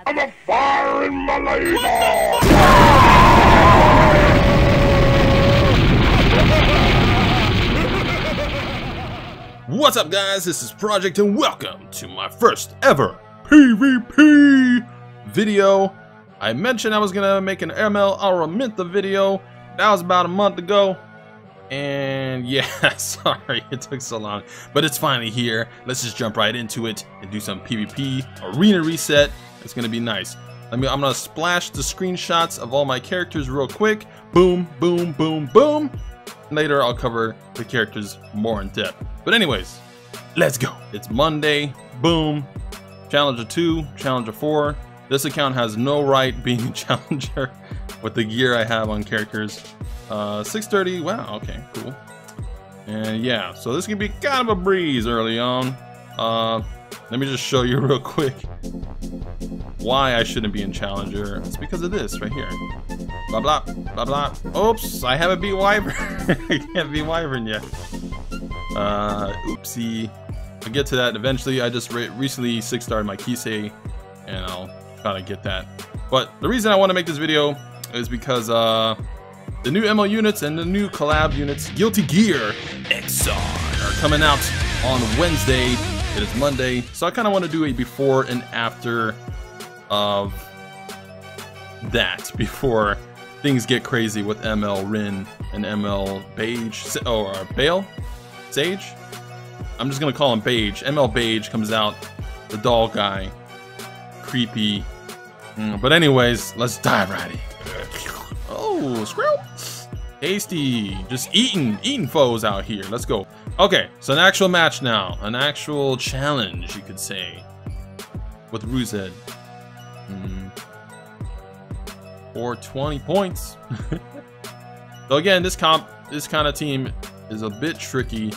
I'm a fire in my labor! What's up, guys? This is Project and welcome to my first ever PvP video. I mentioned I was gonna make an ML Aramintha video. That was about a month ago. And yeah, sorry it took so long, but it's finally here. Let's just jump right into it and do some PvP arena reset. It's gonna be nice. I'm gonna splash the screenshots of all my characters real quick. Boom, boom, boom, boom. Later I'll cover the characters more in depth. But anyways, let's go. It's Monday. Boom. Challenger 2, Challenger 4. This account has no right being a challenger with the gear I have on characters. 6:30. Wow. Okay. Cool. And yeah, so this can be kind of a breeze early on. Let me just show you real quick why I shouldn't be in challenger. It's because of this right here. Blah blah blah blah. Oops! I haven't beat Wyvern. I can't beat Wyvern yet. Oopsie. I'll get to that eventually. I just recently 6-starred my Kisei, and I'll try to get that. But the reason I want to make this video is because the new ML units and the new collab units, Guilty Gear XR, are coming out on Wednesday. It is Monday, so I kind of want to do a before and after of that, before things get crazy with ML Rin and ML Beige, or Bale? Sage? I'm just gonna call him Beige. ML Beige comes out, the doll guy, creepy. But anyways, let's dive right in. Oh, squirrel! Tasty, just eating foes out here. Let's go. Okay, so an actual match now, an actual challenge, you could say, with Ruzed. For 20 points. So again, this kind of team is a bit tricky.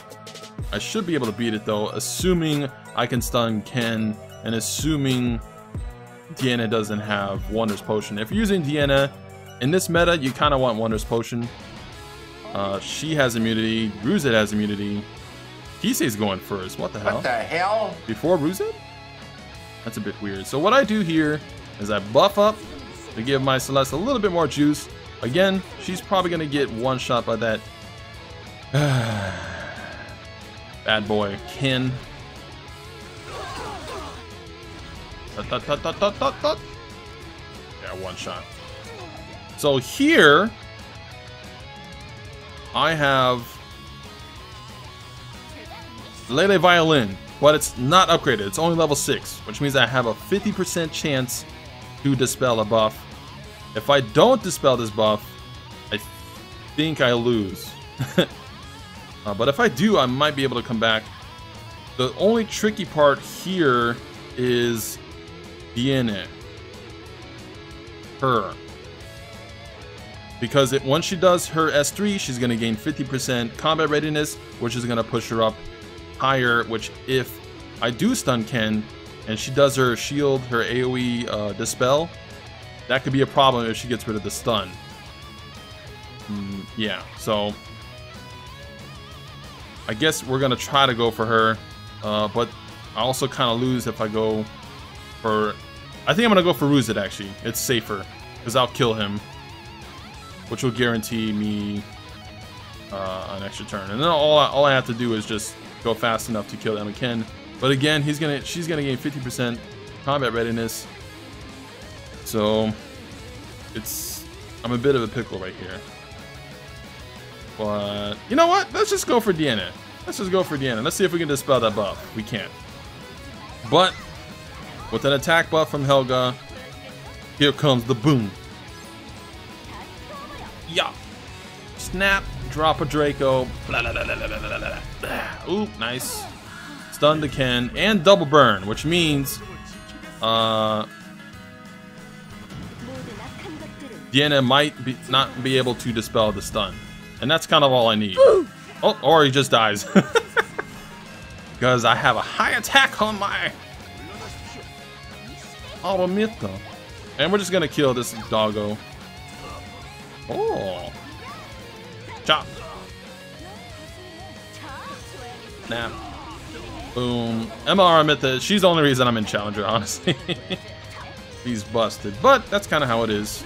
I should be able to beat it though, assuming I can stun Ken and assuming Deanna doesn't have Wonders Potion. If you're using Deanna in this meta, you kind of want Wonders Potion. She has immunity. Ruzed has immunity. Kisei's going first. What the hell? What the hell? Before Ruzed? That's a bit weird. So what I do here is I buff up to give my Celeste a little bit more juice. Again, she's probably going to get one shot by that bad boy Ken. Yeah, one shot. So here I have Lele Violin, but it's not upgraded. It's only level 6, which means I have a 50% chance to dispel a buff. If I don't dispel this buff, I think I lose. But if I do, I might be able to come back. The only tricky part here is Deanna. Her. Because once she does her S3, she's going to gain 50% combat readiness, which is going to push her up higher, which if I do stun Ken, and she does her shield, her AoE dispel, that could be a problem if she gets rid of the stun. Yeah, so I guess we're going to try to go for her, but I also kind of lose if I go for... I think I'm going to go for Ruzed, actually. It's safer, because I'll kill him, which will guarantee me an extra turn. And then all I have to do is just go fast enough to kill Emma Ken. But again, she's gonna gain 50% combat readiness. So I'm a bit of a pickle right here. But you know what? Let's just go for Deanna. Let's just go for Deanna. Let's see if we can dispel that buff. We can't. But with an attack buff from Helga, here comes the boom. Yeah. Snap, drop a Draco. Blah, blah, blah, blah, blah, blah, blah, blah. Ooh, nice. Stun to Ken and double burn, which means Deanna might not be able to dispel the stun. And that's kind of all I need. Oh, or he just dies. Because I have a high attack on my Aramintha. And we're just going to kill this doggo. Oh. Chop. Snap. Boom. ML Aramintha, she's the only reason I'm in Challenger, honestly. She's busted, but that's kind of how it is.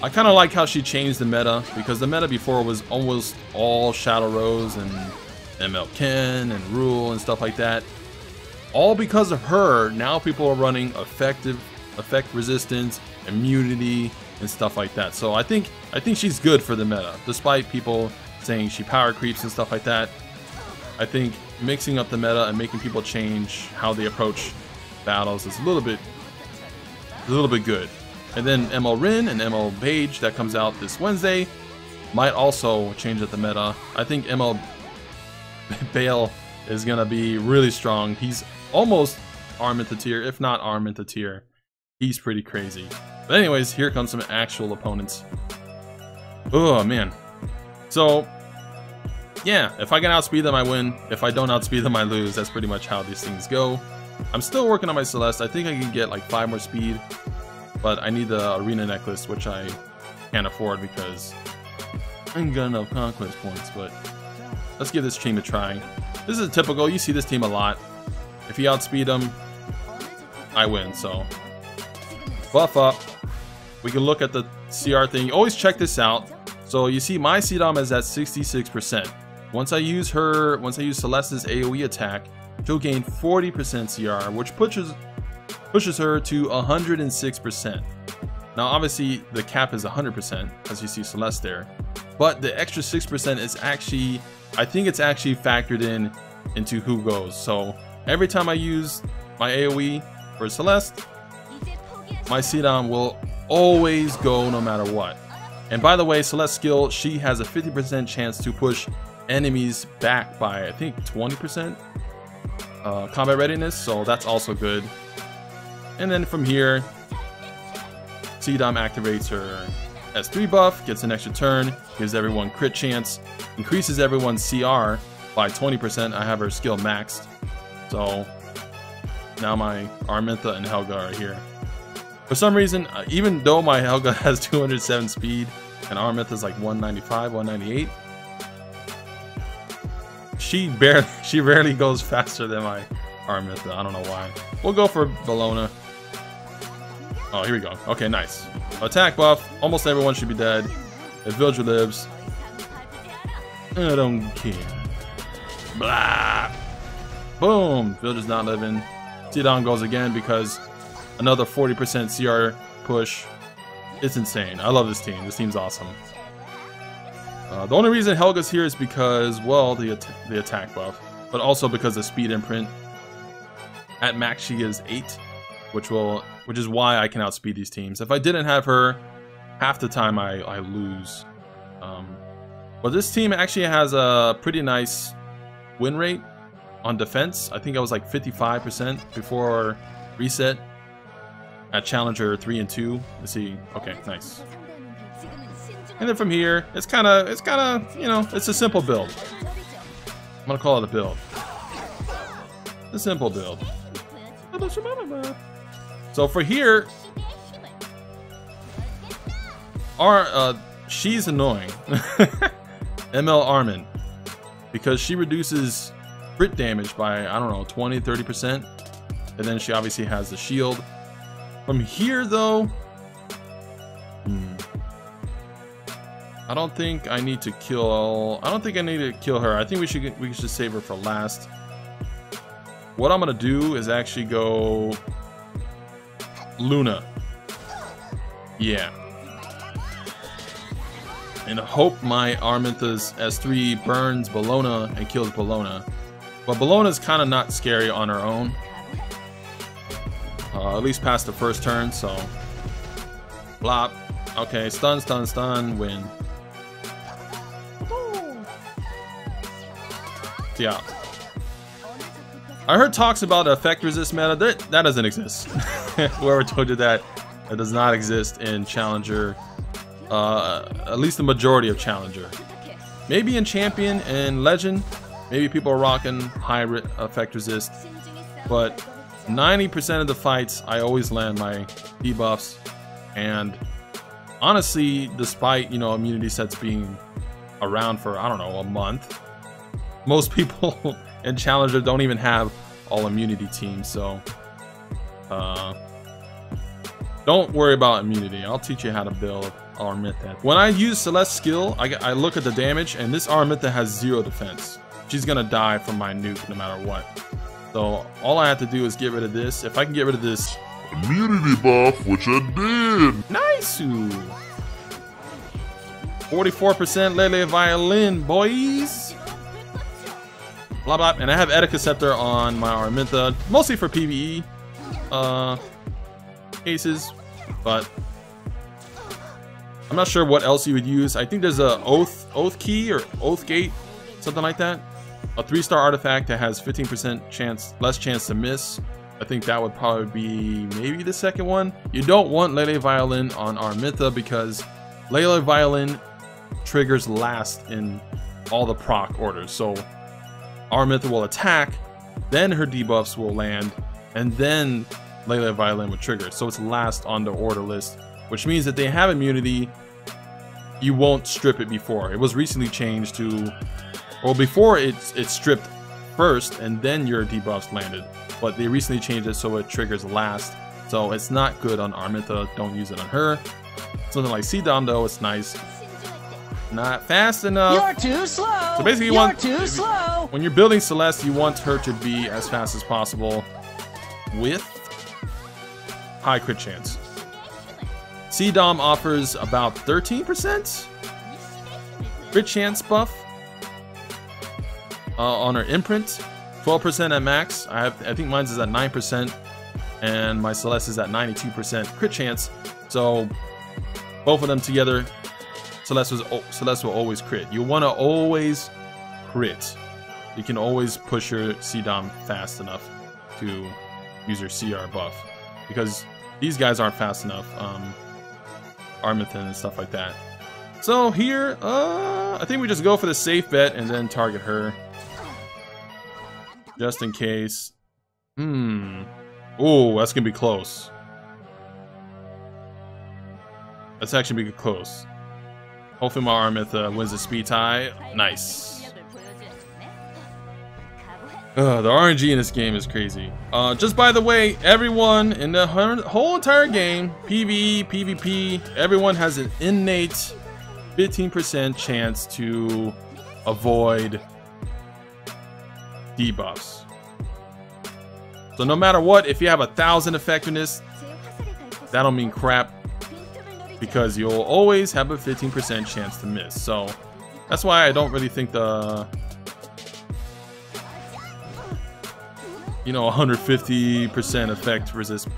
I kind of like how she changed the meta, because the meta before was almost all Shadow Rose and ML Ken and Rule and stuff like that. All because of her, now people are running effect resistance, immunity, and stuff like that. So I think she's good for the meta, despite people saying she power creeps and stuff like that. I think mixing up the meta and making people change how they approach battles is a little bit good. And then ML Rin and ML Page that comes out this Wednesday might also change up the meta. I think ML Bale is gonna be really strong. He's almost Aramintha tier, if not Aramintha tier. He's pretty crazy. But anyways, here comes some actual opponents. Oh man. So yeah, if I can outspeed them, I win. If I don't outspeed them, I lose. That's pretty much how these things go. I'm still working on my Celeste. I think I can get like 5 more speed, but I need the arena necklace, which I can't afford because I ain't got enough conquest points. But let's give this team a try. This is typical. You see this team a lot. If you outspeed them, I win. So buff up. We can look at the CR thing. Always check this out. So you see my CDOM is at 66%. Once I use Celeste's AoE attack, she'll gain 40% CR, which pushes her to 106%. Now obviously the cap is 100%, as you see Celeste there. But the extra 6% is actually, I think it's actually factored into who goes. So every time I use my AoE for Celeste, my CDOM will always go no matter what. And by the way, Celeste's skill, she has a 50% chance to push enemies back by, I think, 20% combat readiness, so that's also good. And then from here, CDOM activates her S3 buff, gets an extra turn, gives everyone crit chance, increases everyone's CR by 20%. I have her skill maxed. So now my Aramintha and Helga are here. For some reason, even though my Helga has 207 speed and Aramintha is like 195, 198, she rarely goes faster than my Aramintha. I don't know why. We'll go for Bellona. Oh, here we go. Okay, nice. Attack buff. Almost everyone should be dead. If Villager lives, I don't care. Blah. Boom. Villager's not living. CDOM goes again because another 40% CR push. It's insane. I love this team. This team's awesome. The only reason Helga's here is because, well, the attack buff, but also because the speed imprint. At max, she is 8, which is why I can outspeed these teams. If I didn't have her, half the time I lose. But this team actually has a pretty nice win rate on defense. I think I was like 55% before reset. At Challenger 3 and 2. Let's see. Okay, nice. And then from here, it's kind of, you know, it's a simple build. I'm gonna call it a build. A simple build. So for here, she's annoying. ML Armin, because she reduces crit damage by, I don't know, 20-30%, and then she obviously has the shield. From here, though, I don't think I need to kill. I don't think I need to kill her. I think we should save her for last. What I'm gonna do is actually go Luna. Yeah. And hope my Aramintha's S3 burns Bellona and kills Bellona. But Bellona's kind of not scary on her own. At least past the first turn, so blop. Okay, stun, stun, stun, win. Yeah. I heard talks about effect resist meta. That doesn't exist. Whoever told you that, it does not exist in Challenger. At least the majority of Challenger. Maybe in Champion and Legend, maybe people are rocking high effect resist, but 90% of the fights, I always land my debuffs, and honestly, despite, you know, immunity sets being around for, I don't know, a month, most people in Challenger don't even have all immunity team, so don't worry about immunity. I'll teach you how to build Aramintha. When I use Celeste's skill, I look at the damage, and this Aramintha has 0 defense. She's gonna die from my nuke no matter what. So all I have to do is get rid of this. If I can get rid of this Immunity buff, which I did. nice 44% Lele Violin, boys. Blah blah. And I have Etika Scepter on my Aramintha, mostly for PvE cases, but I'm not sure what else you would use. I think there's a oath key or oath gate, something like that. A 3-star artifact that has 15% less chance to miss. I think that would probably be maybe the second one. You don't want Lele Violin on Aramintha because Lele Violin triggers last in all the proc orders. So Aramintha will attack, then her debuffs will land, and then Lele Violin would trigger. So it's last on the order list, which means that they have immunity. You won't strip it before. It was recently changed to, well, before it's stripped first and then your debuffs landed, but they recently changed it so it triggers last. So it's not good on Aramintha. Don't use it on her. Something like C-Dom though, it's nice. Not fast enough. You're too slow. So basically, Too slow. when you're building Celeste, you want her to be as fast as possible with high crit chance. C-Dom offers about 13% crit chance buff on her imprint, 12% at max. I think mine's is at 9%, and my Celeste is at 92% crit chance. So both of them together, Celeste will always crit. You want to always crit. You can always push your C-Dom fast enough to use your CR buff, because these guys aren't fast enough. Aramintha and stuff like that. So here, I think we just go for the safe bet and then target her, just in case. Oh, that's gonna be close. That's actually be close. Hopefully my Aramintha wins the speed tie. Nice. The RNG in this game is crazy. Just by the way, everyone in the whole entire game, PvE, PvP, everyone has an innate 15% chance to avoid debuffs. So no matter what, if you have 1,000 effectiveness, that don't mean crap, because you'll always have a 15% chance to miss. So that's why I don't really think the 150% effect resist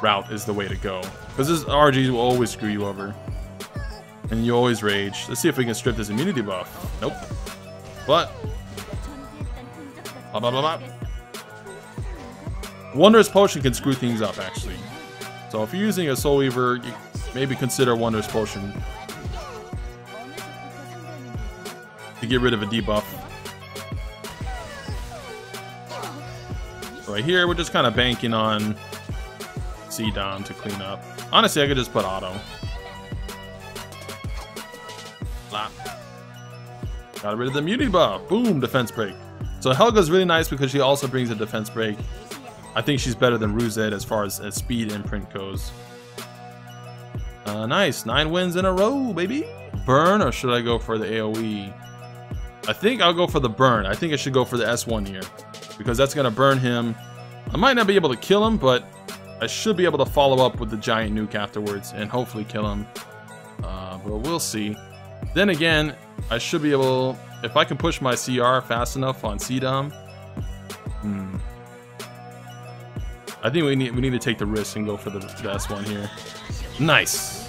route is the way to go, because this RG will always screw you over and you always rage. Let's see if we can strip this immunity buff. Nope. But blah, blah, blah, blah. Wondrous Potion can screw things up actually. So if you're using a Soul Weaver, you maybe consider Wondrous Potion to get rid of a debuff. Right here, we're just kind of banking on C-Dom to clean up. Honestly, I could just put auto. Blah. Got rid of the immunity buff. Boom, defense break. So Helga's really nice because she also brings a defense break. I think she's better than Ruzet as far as speed imprint goes. Nice, 9 wins in a row, baby. Burn, or should I go for the AoE? I think I'll go for the burn. I think I should go for the S1 here, because that's gonna burn him. I might not be able to kill him, but I should be able to follow up with the giant nuke afterwards and hopefully kill him. But we'll see. Then again, I should be able, if I can push my CR fast enough on C-Dom. I think we need to take the risk and go for the S1 here. Nice.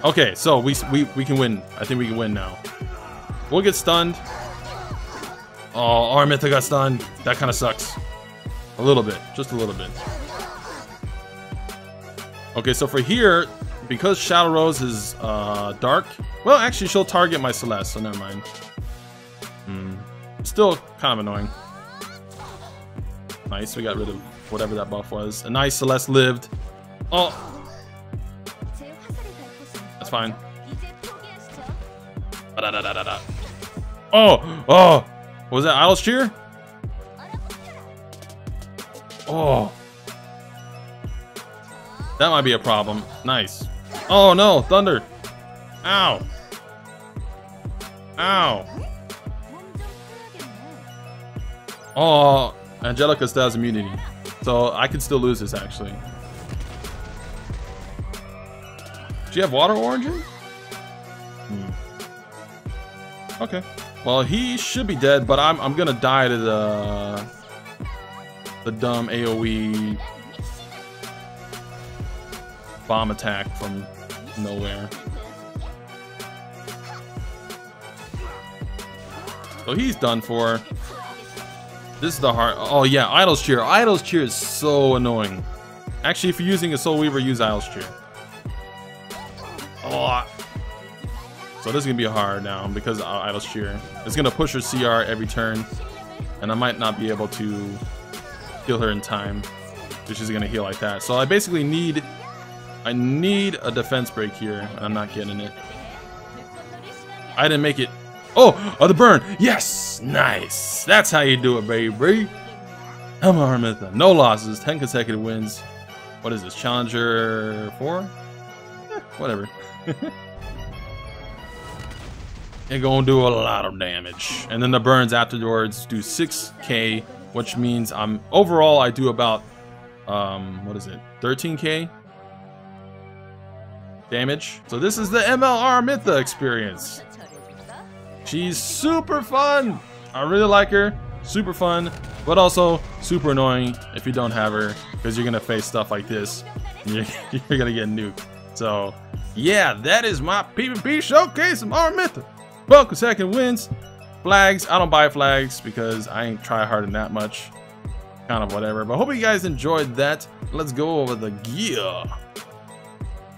Okay, so we can win. I think we can win now. We'll get stunned. Oh, Aramintha got stunned. That kind of sucks. A little bit. Just a little bit. Okay, so for here, because Shadow Rose is dark, well, actually, she'll target my Celeste, so never mind. Still kind of annoying. Nice, we got rid of whatever that buff was. A nice Celeste lived. Oh. That's fine. Oh! Oh! What was that? Idol's Cheer? Oh. That might be a problem. Nice. Oh no, thunder. Ow. Ow. Oh, Angelica still has immunity. So I could still lose this actually. Do you have water origin? Okay. Well, he should be dead, but I'm gonna die to the dumb AoE bomb attack from nowhere. So he's done for. This is the hard. Oh yeah, Idol's Cheer. Idol's Cheer is so annoying. Actually, if you're using a Soul Weaver, use Idol's Cheer. Oh. So this is gonna be hard now because of Idol's Cheer. It's gonna push her CR every turn, and I might not be able to heal her in time, because she's gonna heal like that. So I basically need a defense break here, and I'm not getting it. I didn't make it. Oh, the burn. Yes, nice. That's how you do it, baby. ML Aramintha. No losses, 10 consecutive wins. What is this? Challenger 4? Whatever. They're gonna do a lot of damage, and then the burns afterwards do 6k, which means overall I do about what is it, 13k damage. So this is the ML Aramintha experience. She's super fun. I really like her. Super fun, but also super annoying if you don't have her, because you're gonna face stuff like this and you're gonna get nuked. So yeah, that is my PvP showcase of Aramintha. 12 consecutive wins. Flags, I don't buy flags because I ain't try hard that much. Kind of whatever, but hope you guys enjoyed that. Let's go over the gear.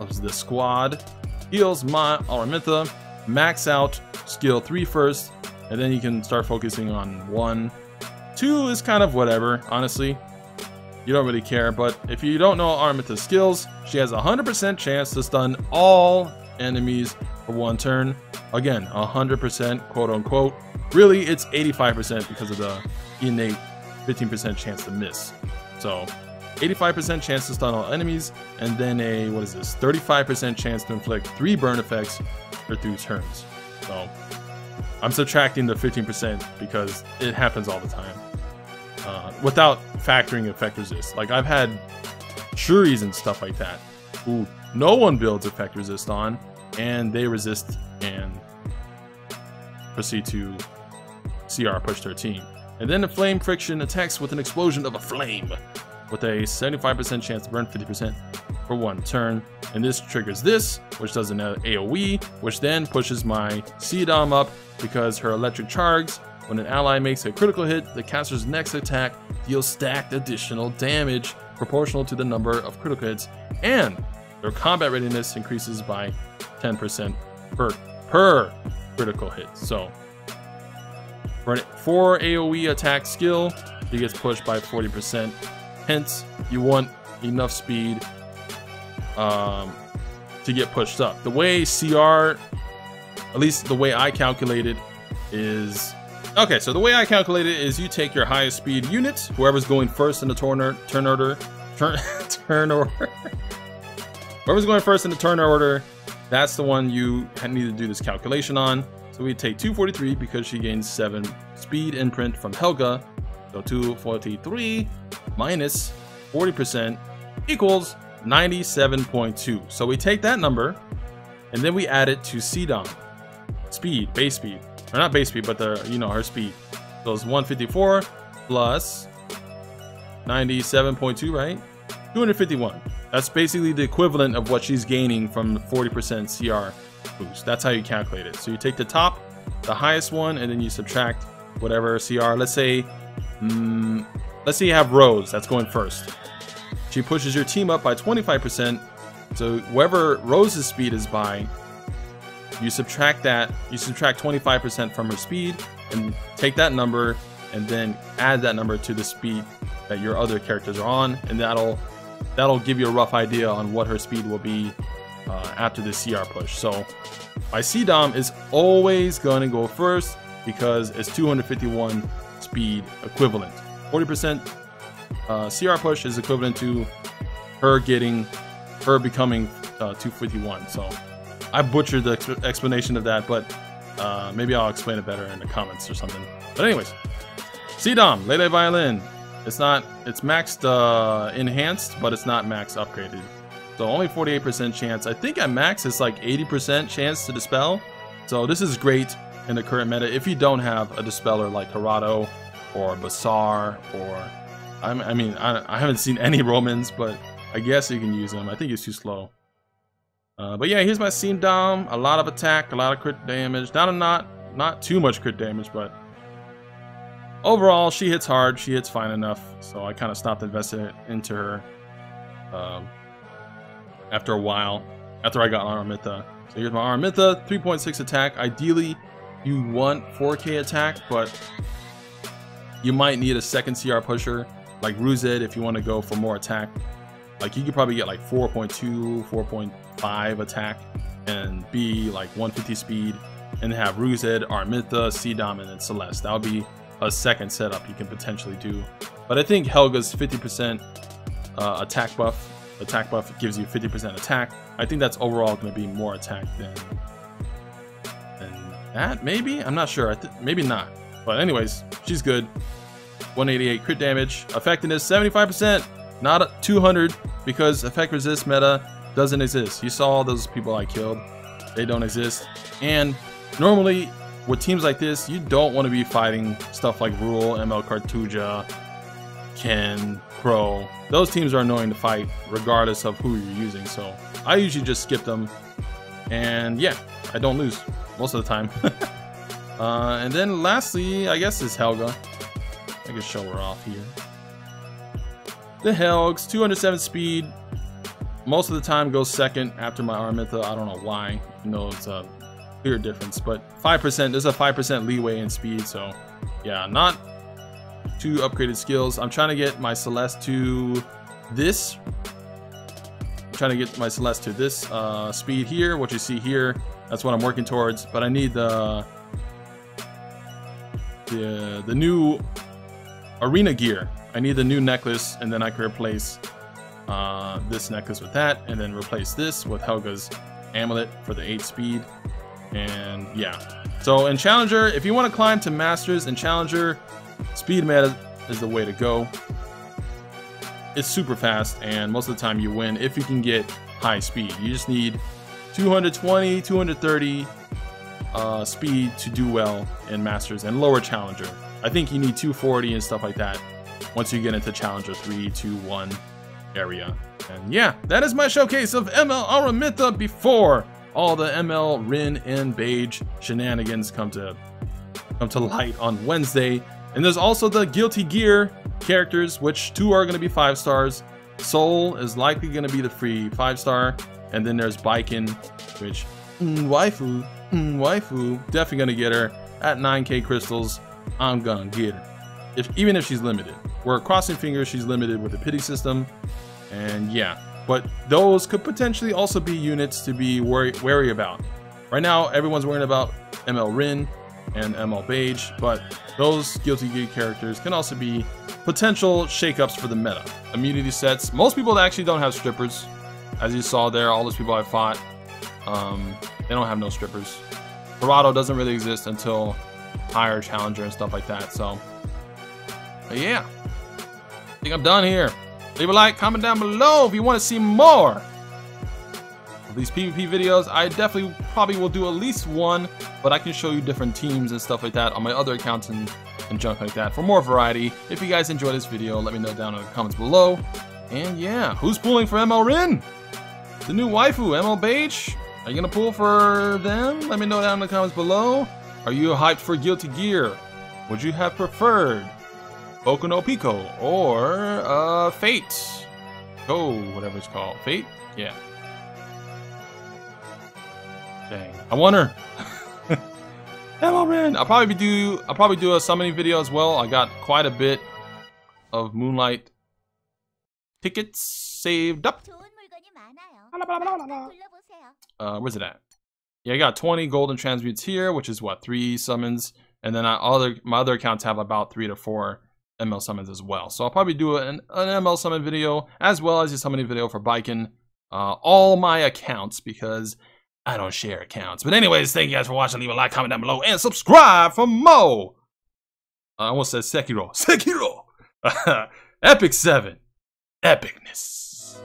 This is the squad. Heals my Aramintha. Max out skill 3 first, and then you can start focusing on 1. 2 is kind of whatever, honestly. You don't really care, but if you don't know Aramintha's skills, she has a 100% chance to stun all enemies for 1 turn. Again, 100% quote unquote. Really, it's 85% because of the innate 15% chance to miss. So 85% chance to stun all enemies, and then a, what is this, 35% chance to inflict 3 burn effects for 3 turns. So I'm subtracting the 15% because it happens all the time, without factoring effect resist. Like I've had Shuris and stuff like that who no one builds effect resist on, and they resist and proceed to CR push 13. And then the flame friction attacks with an explosion of a flame with a 75% chance to burn 50% for 1 turn. And this triggers this, which does an AoE, which then pushes my C-Dom up because her electric charge, when an ally makes a critical hit, the caster's next attack deals stacked additional damage proportional to the number of critical hits, and their combat readiness increases by 10% per critical hit. So for AoE attack skill, he gets pushed by 40%. Hence, you want enough speed to get pushed up. The way CR, at least the way I calculate it, is okay. So the way I calculate it is you take your highest speed unit, whoever's going first in the turn order. Whoever's going first in the turn order, that's the one you need to do this calculation on. So we take 243 because she gains 7 speed imprint from Helga. So 243 minus 40% equals 97.2. So we take that number and then we add it to C-Dom speed, base speed, or not base speed, but the, you know, her speed. So it's 154 plus 97.2, right? 251. That's basically the equivalent of what she's gaining from the 40% CR boost. That's how you calculate it. So you take the top, the highest one, and then you subtract whatever CR. Let's say you have Rose that's going first. She pushes your team up by 25%. So whoever Rose's speed is by, you subtract that. You subtract 25% from her speed and take that number and then add that number to the speed that your other characters are on, and that'll give you a rough idea on what her speed will be after the CR push. So my C-Dom is always going to go first because it's 251 speed equivalent. 40% CR push is equivalent to her becoming 251. So I butchered the explanation of that, but maybe I'll explain it better in the comments or something. But anyways, C-Dom, Lele Violin. It's maxed enhanced, but it's not max upgraded. So only 48% chance. I think at max it's like 80% chance to dispel. So this is great in the current meta if you don't have a dispeller like Corrado or Bassar or I haven't seen any Romans, but I guess you can use them. I think it's too slow. But yeah, here's my C-Dom. A lot of attack, a lot of crit damage. Not too much crit damage, but overall she hits hard. She hits fine enough. So I kind of stopped investing into her after a while, after I got Aramintha. So here's my Aramintha, 3.6 attack. Ideally, you want 4K attack, but you might need a second CR pusher, like Ruzed, if you want to go for more attack. Like you could probably get like 4.2, 4.5 attack, and be like 150 speed, and have Ruzed, Aramintha, C-Dom, and then Celeste. That would be a second setup you can potentially do. But I think Helga's 50% attack buff. Attack buff gives you 50% attack. I think that's overall going to be more attack than that, maybe? I'm not sure. Maybe not. But anyways, she's good. 188 crit damage. Effectiveness 75%, not 200, because effect resist meta doesn't exist. You saw all those people I killed. They don't exist. And normally, with teams like this, you don't want to be fighting stuff like Rule, ML Cartuja, Ken, Crow. Those teams are annoying to fight regardless of who you're using, so I usually just skip them, and yeah, I don't lose most of the time. And then lastly, I guess is Helga. I can show her off here. The Helgs, 207 speed, most of the time goes second after my Aramintha. I don't know why, you know, it's a clear difference, but 5%, there's a 5% leeway in speed, so yeah, not two upgraded skills. I'm trying to get my Celeste to this. I'm trying to get my Celeste to this speed here, what you see here. That's what I'm working towards. But I need the new arena gear. I need the new necklace, and then I can replace this necklace with that, and then replace this with Helga's amulet for the 8 speed. And yeah. So in Challenger, if you want to climb to Masters in Challenger, speed meta is the way to go. It's super fast, and most of the time you win if you can get high speed. You just need 220, 230 speed to do well in Masters and lower Challenger. I think you need 240 and stuff like that once you get into Challenger 3, 2, 1 area. And yeah, that is my showcase of ML Aramintha before all the ML Rin and Beige shenanigans come to light on Wednesday. And there's also the Guilty Gear characters, which 2 are going to be 5 stars. Soul is likely going to be the free 5-star. And then there's Baiken, which, waifu, definitely going to get her at 9k crystals. I'm going to get her, even if she's limited. We're crossing fingers she's limited with the pity system. And yeah, but those could potentially also be units to be wary about. Right now, everyone's worrying about ML Rin and ML Beige, but those Guilty Gear characters can also be potential shakeups for the meta. Immunity sets. Most people actually don't have strippers. As you saw there, all those people I fought, they don't have no strippers. Corrado doesn't really exist until higher Challenger and stuff like that, so but yeah. I think I'm done here. Leave a like, comment down below if you want to see more of these PvP videos. I definitely probably will do at least one, but I can show you different teams and stuff like that on my other accounts and junk like that for more variety. If you guys enjoyed this video, let me know down in the comments below. And yeah, who's pulling for ML Rin? The new waifu, ML Beige? Are you gonna pull for them? Let me know down in the comments below. Are you hyped for Guilty Gear? Would you have preferred Boku no Pico or Fate? Oh, whatever it's called. Fate? Yeah. Dang. I want her. Hello, man. I'll probably do a summoning video as well. I got quite a bit of Moonlight tickets saved up. Where's it at? Yeah, I got 20 golden transmutes here, which is what, 3 summons, and then my other accounts have about 3 to 4 ML summons as well. So I'll probably do an ML summon video as well as a summoning video for biking all my accounts because I don't share accounts. But anyways, thank you guys for watching. Leave a like, comment down below, and subscribe for more. I almost said Sekiro. Sekiro! Epic 7. Epicness.